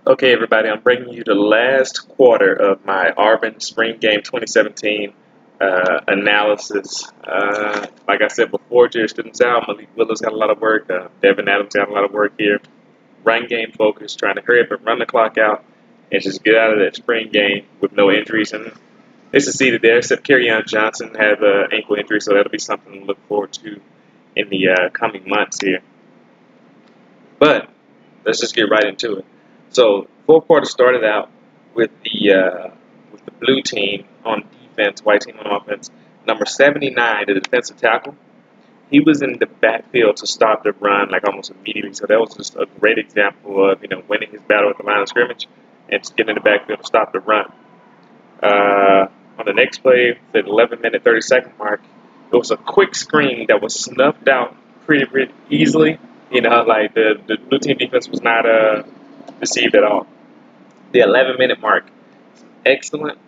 Okay, everybody, I'm bringing you the last quarter of my Auburn Spring Game 2017 analysis. Like I said before, Jerry Students out. Malik Willis got a lot of work. Devin Adams got a lot of work here. Run game focus, trying to hurry up and run the clock out and just get out of that spring game with no injuries. And it's succeeded there, except Kerryon Johnson had an ankle injury, so that'll be something to look forward to in the coming months here. But let's just get right into it. So fourth quarter started out with the blue team on defense, white team on offense. Number 79, the defensive tackle, he was in the backfield to stop the run like almost immediately. So that was just a great example of winning his battle at the line of scrimmage and just getting in the backfield to stop the run. On the next play, the 11-minute 30-second mark, it was a quick screen that was snuffed out pretty easily. Like the blue team defense was not deceived at all. The 11-minute mark, excellent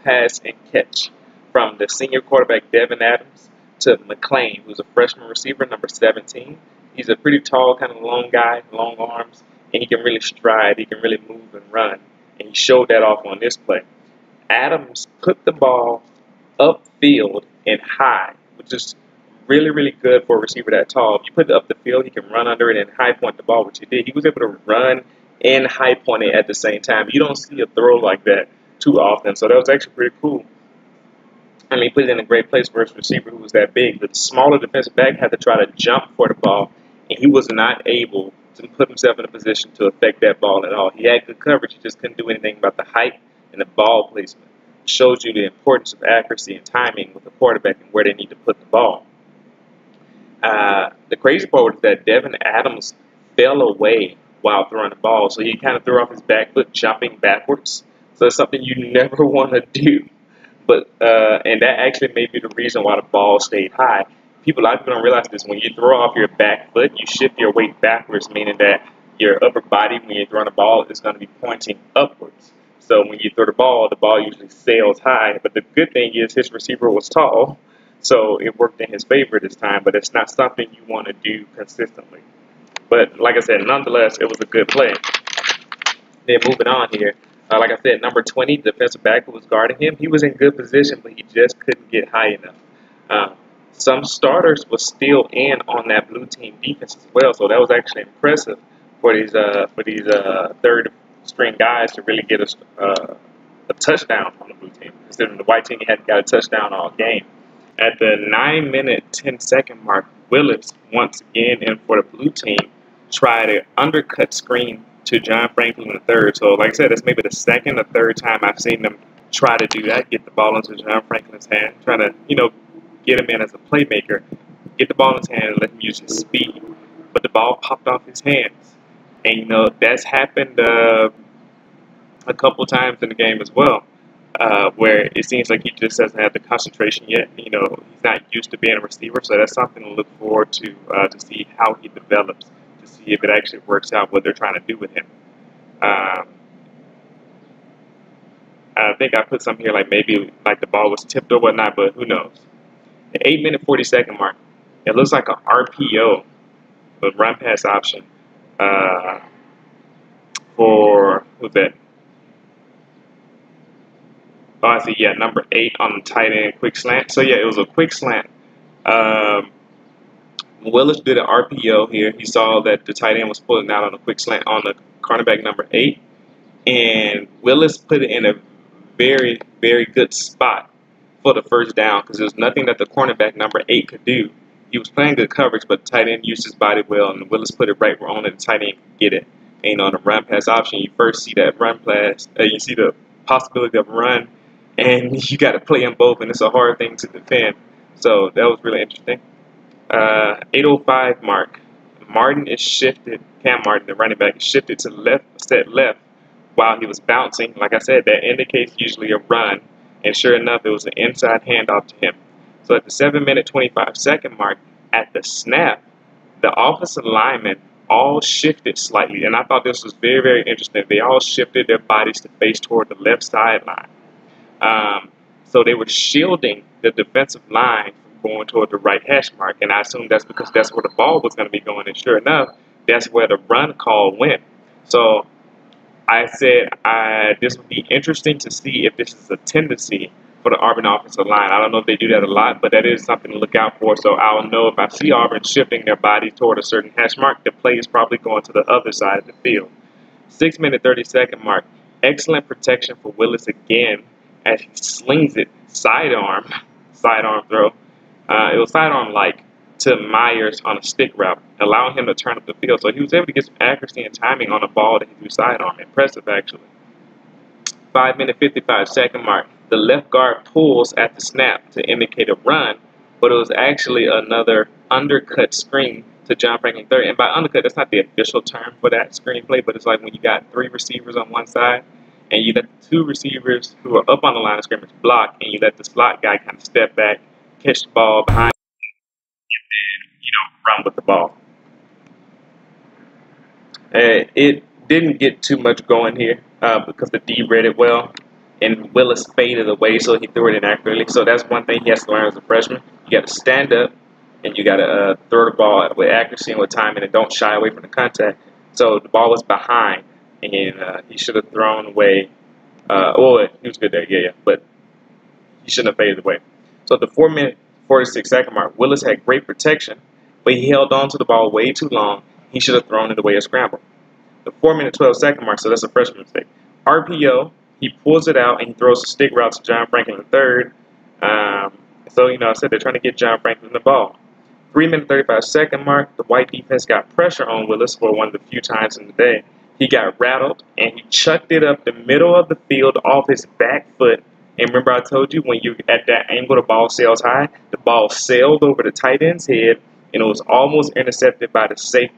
pass and catch from the senior quarterback Devin Adams to McClain, who's a freshman receiver, number 17. He's a pretty tall, kind of long guy, long arms, and he can really stride. He can really move and run, and he showed that off on this play. Adams put the ball upfield and high, which is really good for a receiver that tall. If you put it up the field, he can run under it and high point the ball, which he did. He was able to run and high point it at the same time. You don't see a throw like that too often, so that was actually pretty cool. And he put it in a great place for his receiver who was that big. The smaller defensive back had to try to jump for the ball, and he was not able to put himself in a position to affect that ball at all. He had good coverage. He just couldn't do anything about the height and the ball placement. It shows you the importance of accuracy and timing with the quarterback and where they need to put the ball. The crazy part was that Devin Adams fell away while throwing the ball, so he kind of threw off his back foot, jumping backwards. So it's something you never want to do. But and that actually may be the reason why the ball stayed high. A lot of people don't realize this. When you throw off your back foot, you shift your weight backwards, meaning that your upper body, when you're throwing the ball, is going to be pointing upwards. So when you throw the ball usually sails high. But the good thing is his receiver was tall, so it worked in his favor this time. But it's not something you want to do consistently. But like I said, nonetheless, it was a good play. Then moving on here. Like I said, number 20, the defensive back who was guarding him, he was in good position, but he just couldn't get high enough. Some starters were still in on that blue team defense as well, so that was actually impressive for these third string guys to really get a touchdown on the blue team. Considering the white team hadn't got a touchdown all game. At the 9-minute 10-second mark, Willis once again in for the blue team tried an undercut screen to John Franklin III. So, like I said, that's maybe the second or third time I've seen them try to do that, get the ball into John Franklin's hand, trying to, get him in as a playmaker, get the ball in his hand and let him use his speed. But the ball popped off his hands. And, that's happened a couple times in the game as well, where it seems like he just doesn't have the concentration yet. He's not used to being a receiver, so that's something to look forward to see how he develops, to see if it actually works out what they're trying to do with him. I think I put something here like maybe like the ball was tipped or whatnot, but who knows. The 8-minute 40-second mark, it looks like an RPO, a run pass option for, who's that? Oh, I see, yeah, number 8 on the tight end quick slant. So, yeah, it was a quick slant. Willis did an RPO here. He saw that the tight end was pulling out on a quick slant on the cornerback number 8. And Willis put it in a very good spot for the first down because there was nothing that the cornerback number 8 could do. He was playing good coverage, but the tight end used his body well, and Willis put it right where only the tight end could get it. And on the run pass option, you first see that run pass, you see the possibility of run, and you got to play them both, and it's a hard thing to defend. So that was really interesting. 8:05 mark. Martin is shifted. Cam Martin, the running back, is shifted to left while he was bouncing. Like I said, that indicates usually a run, and sure enough, it was an inside handoff to him. So at the 7-minute 25-second mark, at the snap, the offensive linemen all shifted slightly, and I thought this was very interesting. They all shifted their bodies to face toward the left sideline. So they were shielding the defensive line from going toward the right hash mark, and I assume that's because that's where the ball was going to be going, and sure enough, that's where the run call went. So I said this would be interesting to see if this is a tendency for the Auburn offensive line. I don't know if they do that a lot, but that is something to look out for. So I'll know if I see Auburn shifting their body toward a certain hash mark, the play is probably going to the other side of the field. 6 minute 30-second mark. Excellent protection for Willis again as he slings it sidearm throw. It was sidearm like to Myers on a stick route, allowing him to turn up the field. So he was able to get some accuracy and timing on a ball that he threw sidearm. Impressive, actually. 5 minute 55-second mark. The left guard pulls at the snap to indicate a run, but it was actually another undercut screen to John Franklin III. And by undercut, that's not the official term for that screen play, but it's like when you got 3 receivers on one side and you let the 2 receivers who are up on the line of scrimmage block, and you let the slot guy kind of step back, catch the ball behind, run with the ball. It didn't get too much going here because the D read it well, and Willis faded away, so he threw it inaccurately. So that's one thing he has to learn as a freshman. You got to stand up, and you got to throw the ball with accuracy and with timing, and don't shy away from the contact. So the ball was behind, and he should have thrown away. Well, he was good there, yeah, but he shouldn't have faded away. So the 4 minute 46-second mark, Willis had great protection, but he held on to the ball way too long. He should have thrown it away or scrambled. The 4 minute 12-second mark, so that's a freshman mistake. RPO, he pulls it out and he throws a stick route to John Franklin III. So, I said they're trying to get John Franklin the ball. 3 minute 35-second mark, the white defense got pressure on Willis for one of the few times in the day. He got rattled and he chucked it up the middle of the field off his back foot. And remember I told you when you're at that angle, the ball sails high. The ball sailed over the tight end's head and it was almost intercepted by the safety.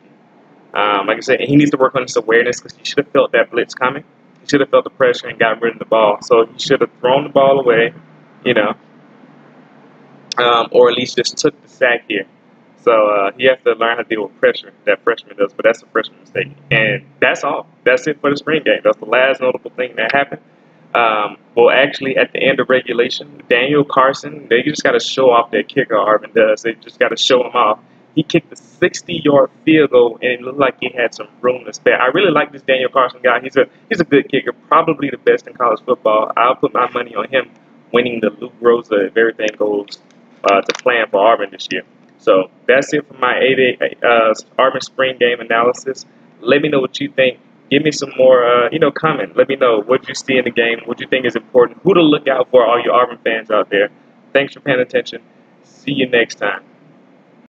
Like I said, he needs to work on his awareness because he should have felt that blitz coming. He should have felt the pressure and got rid of the ball. So he should have thrown the ball away, or at least just took the sack here. So he has to learn how to deal with pressure that freshman does, but that's a freshman mistake. And that's all. That's it for the spring game. That's the last notable thing that happened. Well, actually, at the end of regulation, Daniel Carson, they just got to show off that kicker Auburn does. They just got to show him off. He kicked a 60-yard field goal, and it looked like he had some room to spare. I really like this Daniel Carson guy. He's a good kicker, probably the best in college football. I'll put my money on him winning the Luke Rosa if everything goes to plan for Auburn this year. So that's it for my 8-day Auburn spring game analysis. Let me know what you think. Give me some more, comment. Let me know what you see in the game, what you think is important, who to look out for, all you Auburn fans out there. Thanks for paying attention. See you next time.